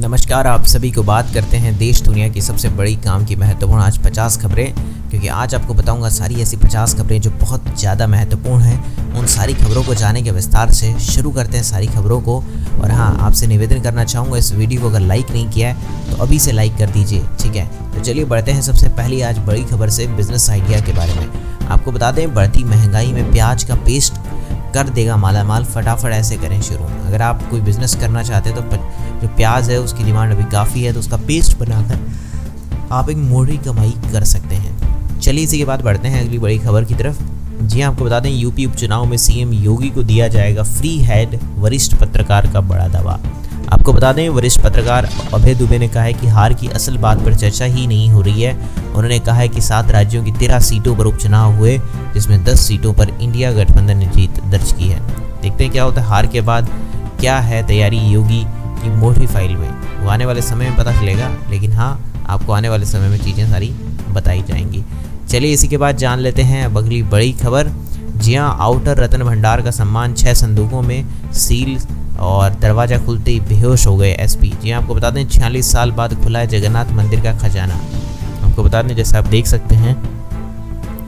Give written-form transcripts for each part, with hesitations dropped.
नमस्कार, आप सभी को बात करते हैं देश दुनिया की सबसे बड़ी काम की महत्वपूर्ण आज 50 खबरें, क्योंकि आज आपको बताऊंगा सारी ऐसी 50 खबरें जो बहुत ज़्यादा महत्वपूर्ण हैं। उन सारी खबरों को जाने के विस्तार से शुरू करते हैं सारी खबरों को। और हाँ, आपसे निवेदन करना चाहूँगा, इस वीडियो को अगर लाइक नहीं किया है तो अभी से लाइक कर दीजिए, ठीक है। तो चलिए बढ़ते हैं सबसे पहली आज बड़ी खबर से, बिजनेस आइडिया के बारे में। आपको बता दें, बढ़ती महंगाई में प्याज का पेस्ट कर देगा मालामाल। फटाफट ऐसे करें शुरू। अगर आप कोई बिजनेस करना चाहते हैं तो जो प्याज है उसकी डिमांड अभी काफ़ी है, तो उसका पेस्ट बनाकर आप एक मोटी कमाई कर सकते हैं। चलिए इसी के बाद बढ़ते हैं अगली बड़ी खबर की तरफ। जी हाँ, आपको बता दें, यूपी उपचुनाव में सीएम योगी को दिया जाएगा फ्री हेड, वरिष्ठ पत्रकार का बड़ा दावा। आपको बता दें, वरिष्ठ पत्रकार अभय दुबे ने कहा है कि हार की असल बात पर चर्चा ही नहीं हो रही है। उन्होंने कहा है कि 7 राज्यों की 13 सीटों पर उपचुनाव हुए, जिसमें 10 सीटों पर इंडिया गठबंधन ने जीत दर्ज की है। देखते हैं क्या होता है हार के बाद, क्या है तैयारी योगी की मोटी फाइल में, वो आने वाले समय में पता चलेगा। लेकिन हाँ, आपको आने वाले समय में चीज़ें सारी बताई जाएंगी। चलिए इसी के बाद जान लेते हैं अब अगली बड़ी खबर। जी हाँ, आउटर रत्न भंडार का सम्मान 6 संदूकों में सील और दरवाज़ा खुलते ही बेहोश हो गए एसपी। जी हाँ, आपको बता दें, 46 साल बाद खुला है जगन्नाथ मंदिर का खजाना। आपको बता दें, जैसे आप देख सकते हैं,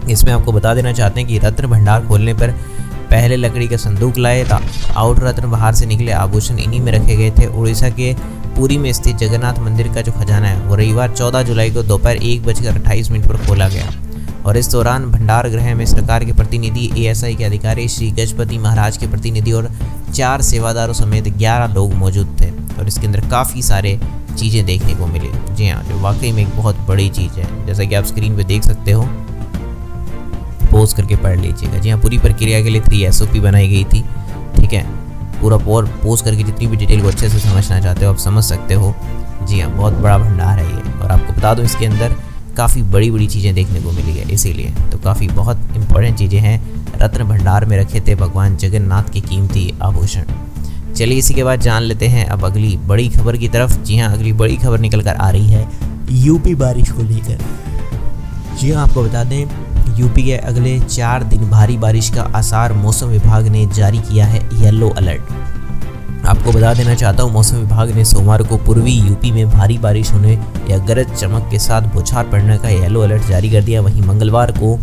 इसमें आपको बता देना चाहते हैं कि रत्न भंडार खोलने पर पहले लकड़ी का संदूक लाए। आउटर रत्न बाहर से निकले आभूषण इन्हीं में रखे गए थे। उड़ीसा के पुरी में स्थित जगन्नाथ मंदिर का जो खजाना है वो रविवार 14 जुलाई को दोपहर 1:28 पर खोला गया। और इस दौरान भंडार गृह में सरकार के प्रतिनिधि, एएसआई के अधिकारी, श्री गजपति महाराज के प्रतिनिधि और 4 सेवादारों समेत 11 लोग मौजूद थे। और इसके अंदर काफ़ी सारे चीज़ें देखने को मिली। जी हाँ, जो वाकई में एक बहुत बड़ी चीज़ है, जैसा कि आप स्क्रीन पे देख सकते हो। पोज करके पढ़ लीजिएगा। जी हाँ, पूरी प्रक्रिया के लिए 3 SOP बनाई गई थी, ठीक है। पूरा पोज करके जितनी भी डिटेल को अच्छे से समझना चाहते हो आप समझ सकते हो। जी हाँ, बहुत बड़ा भंडार है ये। और आपको बता दूँ, इसके अंदर काफ़ी बड़ी बड़ी चीज़ें देखने को मिली है, इसीलिए तो काफ़ी बहुत इंपॉर्टेंट चीज़ें हैं। रत्न भंडार में रखे थे भगवान जगन्नाथ के कीमती आभूषण। चलिए इसी के बाद जान लेते हैं अब अगली बड़ी खबर की तरफ। जी हाँ, अगली बड़ी खबर निकल कर आ रही है यूपी बारिश को लेकर। जी हाँ, आपको बता दें, यूपी के अगले 4 दिन भारी बारिश का आसार। मौसम विभाग ने जारी किया है येलो अलर्ट। आपको बता देना चाहता हूँ, मौसम विभाग ने सोमवार को पूर्वी यूपी में भारी बारिश होने या गरज चमक के साथ बौछार पड़ने का येलो अलर्ट जारी कर दिया। वहीं मंगलवार को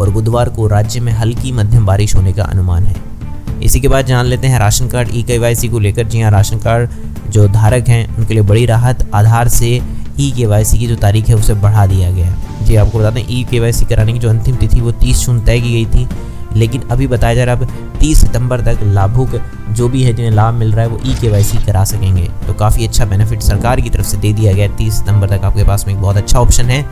और बुधवार को राज्य में हल्की मध्यम बारिश होने का अनुमान है। इसी के बाद जान लेते हैं राशन कार्ड eKYC को लेकर। जी हाँ, राशन कार्ड जो धारक हैं उनके लिए बड़ी राहत। आधार से eKYC की जो तारीख है उसे बढ़ा दिया गया है। जी आपको बता दें, eKYC कराने की जो अंतिम तिथि वो 30 जून तय की गई थी, लेकिन अभी बताया जा रहा है अब 30 सितंबर तक लाभुक जो भी है जिन्हें लाभ मिल रहा है वो eKYC करा सकेंगे। तो काफ़ी अच्छा बेनिफिट सरकार की तरफ से दे दिया गया है। 30 सितंबर तक आपके पास में एक बहुत अच्छा ऑप्शन है।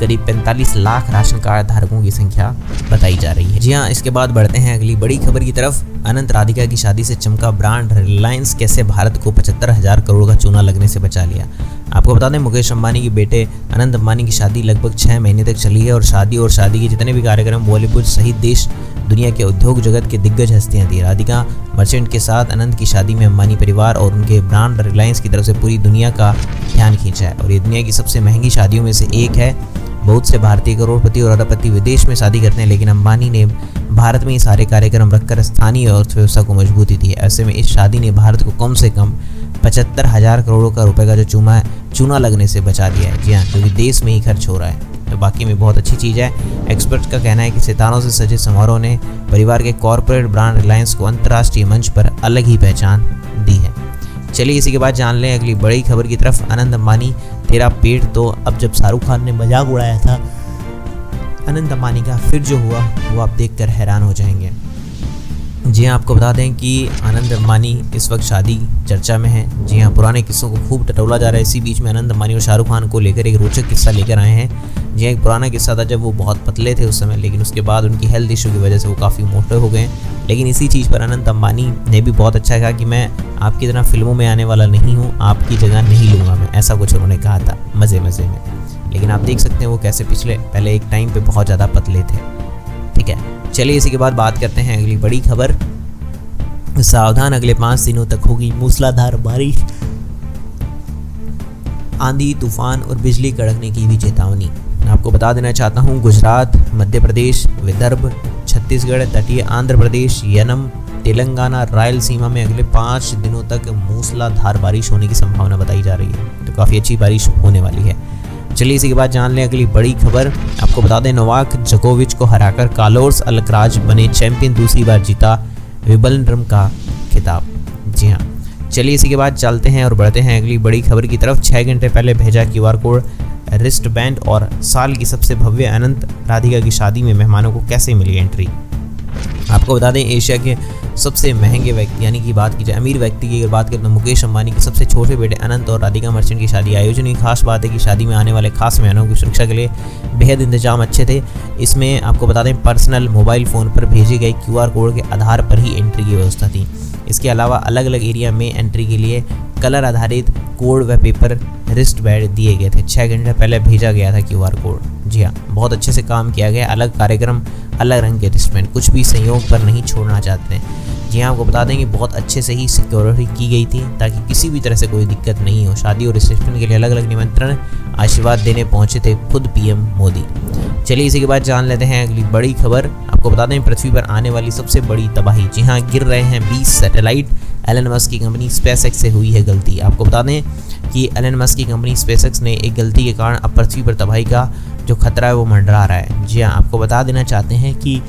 करीब 45 लाख राशन कार्ड धारकों की संख्या बताई जा रही है। जी हाँ, इसके बाद बढ़ते हैं अगली बड़ी खबर की तरफ। अनंत राधिका की शादी से चमका ब्रांड। रिलायंस कैसे भारत को 75,000 करोड़ का चूना लगने से बचा लिया। आपको बता दें, मुकेश अंबानी के बेटे अनंत अंबानी की शादी लगभग 6 महीने तक चली है। और शादी के जितने भी कार्यक्रम बॉलीवुड सहित देश दुनिया के उद्योग जगत के दिग्गज हस्तियां थी। राधिका मर्चेंट के साथ अनंत की शादी में अंबानी परिवार और उनके ब्रांड रिलायंस की तरफ से पूरी दुनिया का ध्यान खींचा है। और ये दुनिया की सबसे महंगी शादियों में से एक है। बहुत से भारतीय करोड़पति और अरबपति विदेश में शादी करते हैं, लेकिन अंबानी ने भारत में ये सारे कार्यक्रम रखकर स्थानीय अर्थव्यवस्था को मजबूती दी है। ऐसे में इस शादी ने भारत को कम से कम 75,000 करोड़ का रुपए का जो चूना लगने से बचा दिया है। जी हाँ, क्योंकि देश में ही खर्च हो रहा है, तो बाकी में बहुत अच्छी चीज़ है। एक्सपर्ट्स का कहना है कि सितारों से सजे समारोह ने परिवार के कॉर्पोरेट ब्रांड रिलायंस को अंतर्राष्ट्रीय मंच पर अलग ही पहचान दी है। चलिए इसी के बाद जान लें अगली बड़ी खबर की तरफ। अनंत अंबानी तेरा पेट। तो अब जब शाहरुख खान ने मजाक उड़ाया था अनंत अंबानी का, फिर जो हुआ वो आप देखकर हैरान हो जाएंगे। जी हाँ, आपको बता दें कि अनंत अंबानी इस वक्त शादी चर्चा में है। जी हाँ, पुराने किस्सों को खूब टटोला जा रहा है। इसी बीच में अनंत अंबानी और शाहरुख खान को लेकर एक रोचक किस्सा लेकर आए हैं। जी हाँ, एक पुराना किस्सा था जब वो बहुत पतले थे उस समय, लेकिन उसके बाद उनकी हेल्थ इशू की वजह से वो काफ़ी मोटे हो गए। लेकिन इसी चीज़ पर अनंत अंबानी ने भी बहुत अच्छा कहा कि मैं आपकी तरह फिल्मों में आने वाला नहीं हूँ, आपकी जगह नहीं लूँगा मैं, ऐसा कुछ उन्होंने कहा था मज़े में। लेकिन आप देख सकते हैं वो कैसे पहले एक टाइम पे बहुत ज़्यादा पतले थे, ठीक है। चलिए इसी के बाद बात करते हैं अगली बड़ी खबर। सावधान, अगले 5 दिनों तक होगी मूसलाधार बारिश। आंधी, तूफान और बिजली कड़कने की भी चेतावनी। आपको बता देना चाहता हूँ, गुजरात, मध्य प्रदेश, विदर्भ, छत्तीसगढ़, तटीय आंध्र प्रदेश, यनम, तेलंगाना रायलसीमा में अगले 5 दिनों तक मूसलाधार बारिश होने की संभावना बताई जा रही है, तो काफ़ी अच्छी बारिश होने वाली है। चलिए इसी के बाद जान लें अगली बड़ी खबर। आपको बता दें नोवाक जोकोविच को हराकर कार्लोस अल्कराज बने चैंपियन, दूसरी बार जीता विंबलडन का खिताब। जी हाँ, चलिए इसी के बाद चलते हैं और बढ़ते हैं अगली बड़ी खबर की तरफ। 6 घंटे पहले भेजा QR कोड, रिस्ट बैंड और साल की सबसे भव्य अनंत राधिका की शादी में मेहमानों को कैसे मिली एंट्री। आपको बता दें एशिया के सबसे महंगे व्यक्ति यानी कि बात की जाए अमीर व्यक्ति की अगर बात करें तो मुकेश अंबानी के सबसे छोटे बेटे अनंत और राधिका मर्चेंट की शादी आयोजन की खास बात है कि शादी में आने वाले खास मेहमानों की सुरक्षा के लिए बेहद इंतजाम अच्छे थे। इसमें आपको बता दें पर्सनल मोबाइल फ़ोन पर भेजे गए QR कोड के आधार पर ही एंट्री की व्यवस्था थी। इसके अलावा अलग अलग एरिया में एंट्री के लिए कलर आधारित कोड व पेपर रिस्ट बैंड दिए गए थे। 6 घंटे पहले भेजा गया था QR कोड। जी हाँ, बहुत अच्छे से काम किया गया। अलग कार्यक्रम, अलग रंग के रिस्ट बैंड, कुछ भी संयोग पर नहीं छोड़ना चाहते हैं। जी हाँ, आपको बता दें कि बहुत अच्छे से ही सिक्योरिटी की गई थी ताकि किसी भी तरह से कोई दिक्कत नहीं हो। शादी और रिसेप्शन के लिए अलग अलग निमंत्रण आशीर्वाद देने पहुंचे थे खुद PM मोदी। चलिए इसी के बाद जान लेते हैं अगली बड़ी खबर। आपको बता दें पृथ्वी पर आने वाली सबसे बड़ी तबाही। जी हाँ, गिर रहे हैं 20 सैटेलाइट। एलन मस्क की कंपनी स्पेसएक्स से हुई है गलती। आपको बता दें कि एलन मस्क की कंपनी स्पेसएक्स ने एक गलती के कारण अब पृथ्वी पर तबाही का जो खतरा है वो मंडरा रहा है। जी हाँ, आपको बता देना चाहते हैं कि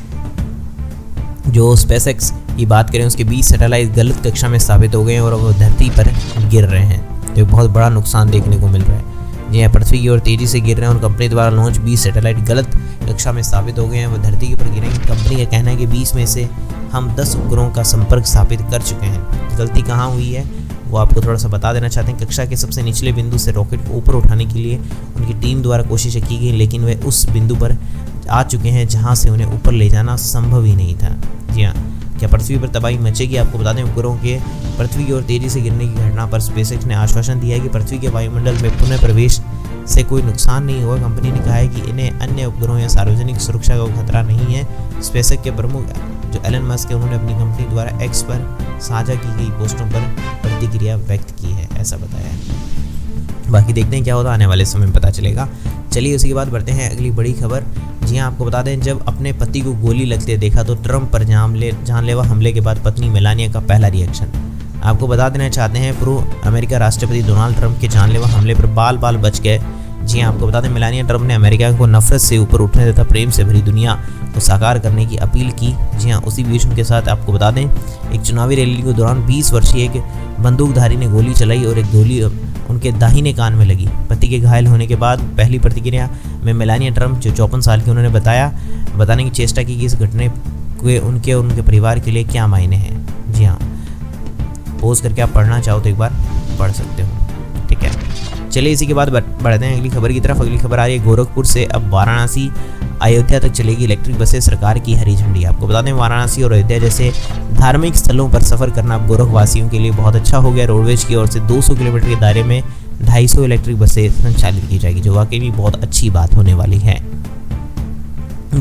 जो स्पेसएक्स की बात करें उसके 20 सैटेलाइट गलत कक्षा में साबित हो गए हैं और वो धरती पर गिर रहे हैं, तो बहुत बड़ा नुकसान देखने को मिल रहा है। जी हाँ, पृथ्वी की ओर तेजी से गिर रहे हैं और कंपनी द्वारा लॉन्च 20 सैटेलाइट गलत कक्षा में साबित हो गए हैं, वो धरती के ऊपर गिरेंगे। कंपनी का कहना है कि 20 में से हम 10 उपग्रहों का संपर्क स्थापित कर चुके हैं। गलती कहाँ हुई है वो आपको थोड़ा सा बता देना चाहते हैं। कक्षा के सबसे निचले बिंदु से रॉकेट को ऊपर उठाने के लिए उनकी टीम द्वारा कोशिशें की गई, लेकिन वे उस बिंदु पर आ चुके हैं जहां से उन्हें ऊपर ले जाना संभव ही नहीं था। जी हाँ, क्या पृथ्वी पर तबाही मचेगी? आपको बता दें उपग्रहों के पृथ्वी की ओर तेजी से गिरने की घटना पर स्पेसएक्स ने आश्वासन दिया है कि पृथ्वी के वायुमंडल में पुनः प्रवेश से कोई नुकसान नहीं होगा। कंपनी ने कहा है कि इन्हें अन्य उपग्रहों या सार्वजनिक सुरक्षा का खतरा नहीं है। स्पेसएक्स के प्रमुख जो एलन मस्क है उन्होंने अपनी कंपनी द्वारा X पर साझा की गई पोस्टों पर प्रतिक्रिया व्यक्त की है, ऐसा बताया है। बाकी देखते हैं क्या होता है, आने वाले समय में पता चलेगा। चलिए उसी के बाद बढ़ते हैं अगली बड़ी खबर। जी हाँ, आपको बता दें जब अपने पति को गोली लगते देखा तो ट्रंप पर जानलेवा हमले के बाद पत्नी मेलानिया का पहला रिएक्शन। आपको बता देना चाहते हैं पूर्व अमेरिका राष्ट्रपति डोनाल्ड ट्रंप के जानलेवा हमले पर बाल बाल बच गए। जी हाँ, आपको बता दें मेलानिया ट्रंप ने अमेरिका को नफरत से ऊपर उठने तथा प्रेम से भरी दुनिया को साकार करने की अपील की। जी हाँ, उसी बीच उनके साथ आपको बता दें एक चुनावी रैली के दौरान 20 वर्षीय एक बंदूकधारी ने गोली चलाई और एक गोली उनके दाहिने कान में लगी। पति के घायल होने के बाद पहली प्रतिक्रिया में मेलानिया ट्रंप जो 54 साल की उन्होंने बताने की चेष्टा की कि इस घटने के उनके और उनके परिवार के लिए क्या मायने हैं। जी हाँ, पोज करके आप पढ़ना चाहो तो एक बार पढ़ सकते हो, ठीक है। चलिए इसी के बाद बढ़ते हैं अगली खबर की तरफ। अगली खबर आ रही है गोरखपुर से अब वाराणसी अयोध्या तक चलेगी इलेक्ट्रिक बसें, सरकार की हरी झंडी। आपको बता दें वाराणसी और अयोध्या जैसे धार्मिक स्थलों पर सफर करना अब गोरखवासियों के लिए बहुत अच्छा हो गया। रोडवेज की ओर से 200 किलोमीटर के दायरे में 250 इलेक्ट्रिक बसें संचालित की जाएगी, जो वाकई में बहुत अच्छी बात होने वाली है।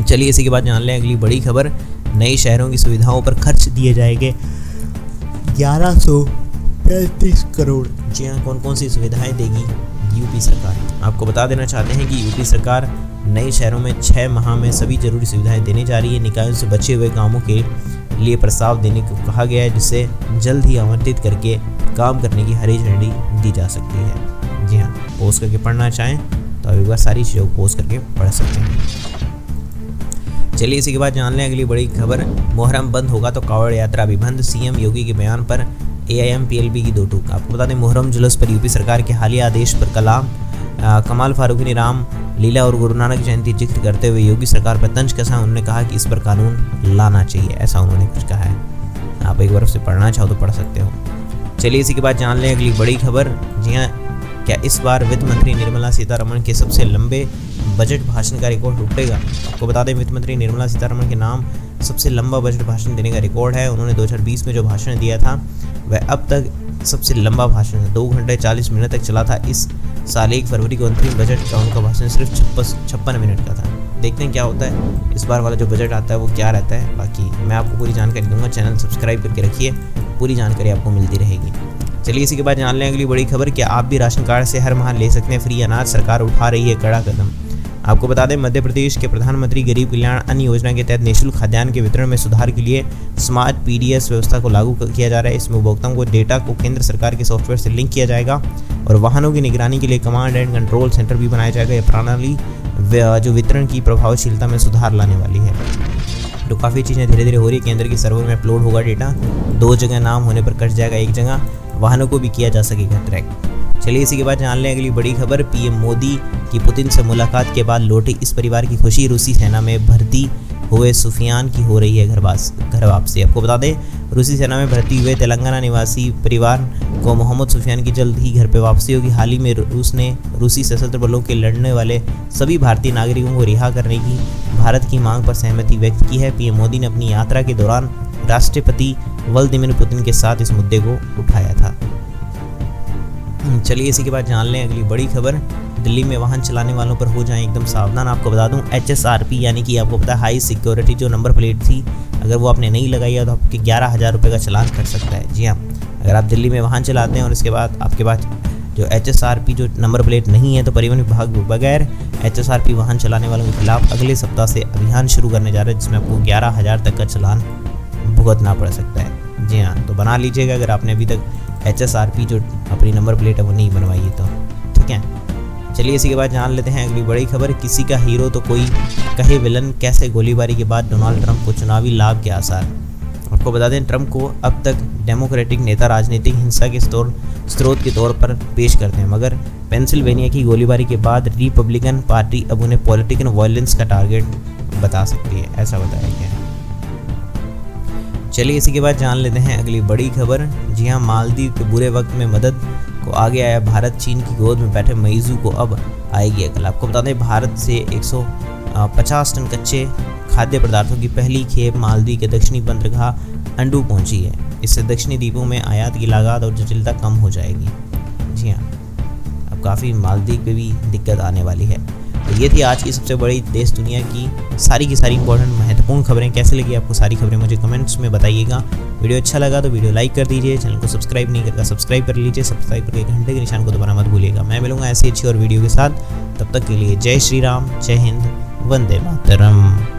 चलिए इसी के बाद जान लें अगली बड़ी खबर। नए शहरों की सुविधाओं पर खर्च दिए जाएंगे 1135 करोड़। जी हाँ, कौन कौन सी सुविधाएं देगी यूपी सरकार? आपको बता देना चाहते हैं कि यूपी सरकार नए शहरों में 6 माह में सभी जरूरी सुविधाएं देने जा रही है। निकायों से बचे हुए कामों के लिए प्रस्ताव देने को कहा गया है, जिसे जल्द ही आवंटित करके काम करने की हरी झंडी दी जा सकती है। जी हाँ, पोस्ट करके पढ़ना चाहें तो अब एक बार सारी चीज़ों को पोस्ट करके पढ़ सकते हैं। चलिए इसी के बाद जान लें अगली बड़ी खबर। मुहर्रम बंद होगा तो कांवड़ यात्रा भी बंद, CM योगी के बयान पर AIM-PLB की दो टूक। आपको बता दें मुहर्रम जुलूस पर यूपी सरकार के हालिया आदेश पर कमाल फारूकी ने राम लीला और गुरु नानक जयंती जिक्र करते हुए योगी सरकार पर तंज कसा। उन्होंने कहा कि इस पर कानून लाना चाहिए, ऐसा उन्होंने कुछ कहा है। आप एक बार उसे पढ़ना चाहो तो पढ़ सकते हो। चलिए इसी के बाद जान लें अगली बड़ी खबर। जी हाँ, क्या इस बार वित्त मंत्री निर्मला सीतारमण के सबसे लंबे बजट भाषण का रिकॉर्ड टूटेगा? आपको बता दें वित्त मंत्री निर्मला सीतारमण के नाम सबसे लंबा बजट भाषण देने का रिकॉर्ड है। उन्होंने 2020 में जो भाषण दिया था वह अब तक सबसे लंबा भाषण है, 2 घंटे 40 मिनट तक चला था। इस साल 1 फरवरी को अंतरिम बजट का उनका भाषण सिर्फ 56 मिनट का था। देखते हैं क्या होता है इस बार वाला जो बजट आता है वो क्या रहता है। बाकी मैं आपको पूरी जानकारी दूंगा, चैनल सब्सक्राइब करके रखिए, पूरी जानकारी आपको मिलती रहेगी। चलिए इसी के बाद जान लें अगली बड़ी खबर। क्या आप भी राशन कार्ड से हर माह ले सकते हैं फ्री अनाज? सरकार उठा रही है कड़ा कदम। आपको बता दें मध्य प्रदेश के प्रधानमंत्री गरीब कल्याण अन्न योजना के तहत निःशुल्क खाद्यान्न के वितरण में सुधार के लिए स्मार्ट पीडीएस व्यवस्था को लागू किया जा रहा है। इसमें उपभोक्ताओं को डेटा को केंद्र सरकार के सॉफ्टवेयर से लिंक किया जाएगा और वाहनों की निगरानी के लिए कमांड एंड कंट्रोल सेंटर भी बनाया जाएगा। यह प्रणाली जो वितरण की प्रभावशीलता में सुधार लाने वाली है। तो काफ़ी चीज़ें धीरे धीरे हो रही है। केंद्र की सर्वर में अपलोड होगा डेटा, 2 जगह नाम होने पर कट जाएगा, 1 जगह वाहनों को भी किया जा सकेगा ट्रैक। चलिए इसी के बाद जान लें अगली बड़ी खबर। पीएम मोदी की पुतिन से मुलाकात के बाद लौटे इस परिवार की खुशी। रूसी सेना में भर्ती हुए सुफियान की हो रही है घर वापसी। आपको बता दें रूसी सेना में भर्ती हुए तेलंगाना निवासी परिवार को मोहम्मद सुफियान की जल्द ही घर पर वापसी होगी। हाल ही में रूस ने रूसी सशस्त्र बलों के लड़ने वाले सभी भारतीय नागरिकों को रिहा करने की भारत की मांग पर सहमति व्यक्त की है। पीएम मोदी ने अपनी यात्रा के दौरान राष्ट्रपति व्लादिमीर पुतिन के साथ इस मुद्दे को उठाया था। चलिए इसी के बाद जान लें अगली बड़ी खबर। दिल्ली में वाहन चलाने वालों पर हो जाएं एकदम सावधान। आपको बता दूं HSRP यानी कि आपको पता है हाई सिक्योरिटी जो नंबर प्लेट थी, अगर वो आपने नहीं लगाई है तो आपके 11,000 रुपये का चालान कट सकता है। जी हाँ, अगर आप दिल्ली में वाहन चलाते हैं और इसके बाद आपके पास जो HSRP जो नंबर प्लेट नहीं है तो परिवहन विभाग बगैर HSRP वाहन चलाने वालों के खिलाफ अगले सप्ताह से अभियान शुरू करने जा रहा है, जिसमें आपको 11,000 तक का चालान भुगतना पड़ सकता है। जी हाँ, तो बना लीजिएगा अगर आपने अभी तक HSRP जो अपनी नंबर प्लेट है वो नहीं बनवाई है तो ठीक है। चलिए इसी के बाद जान लेते हैं अगली बड़ी खबर। किसी का हीरो तो कोई कहे विलन, कैसे गोलीबारी के बाद डोनाल्ड ट्रंप को चुनावी लाभ के आसार। आपको बता दें ट्रंप को अब तक डेमोक्रेटिक नेता राजनीतिक हिंसा के स्रोत के तौर पर पेश करते हैं, मगर पेंसिल्वेनिया की गोलीबारी के बाद रिपब्लिकन पार्टी अब उन्हें पॉलिटिकल वायलेंस का टारगेट बता सकती है, ऐसा बताया गया है। चलिए इसी के बाद जान लेते हैं अगली बड़ी खबर। जी हाँ, मालदीव के बुरे वक्त में मदद को आगे आया भारत। चीन की गोद में बैठे मईजू को अब आएगी अकल। आपको बता दें भारत से 150 टन कच्चे खाद्य पदार्थों की पहली खेप मालदीव के दक्षिणी बंदरगाह अंडू पहुंची है। इससे दक्षिणी द्वीपों में आयात की लागत और जटिलता कम हो जाएगी। जी हाँ, अब काफ़ी मालदीव पे भी दिक्कत आने वाली है। तो ये थी आज की सबसे बड़ी देश दुनिया की सारी इंपॉर्टेंट महत्वपूर्ण खबरें। कैसे लगी आपको सारी खबरें मुझे कमेंट्स में बताइएगा। वीडियो अच्छा लगा तो वीडियो लाइक कर दीजिए, चैनल को सब्सक्राइब नहीं करके सब्सक्राइब कर लीजिए, सब्सक्राइब करके घंटे के निशान को दबाना मत भूलिएगा। मैं मिलूंगा ऐसी अच्छी और वीडियो के साथ, तब तक के लिए जय श्री राम, जय हिंद, वंदे मातरम।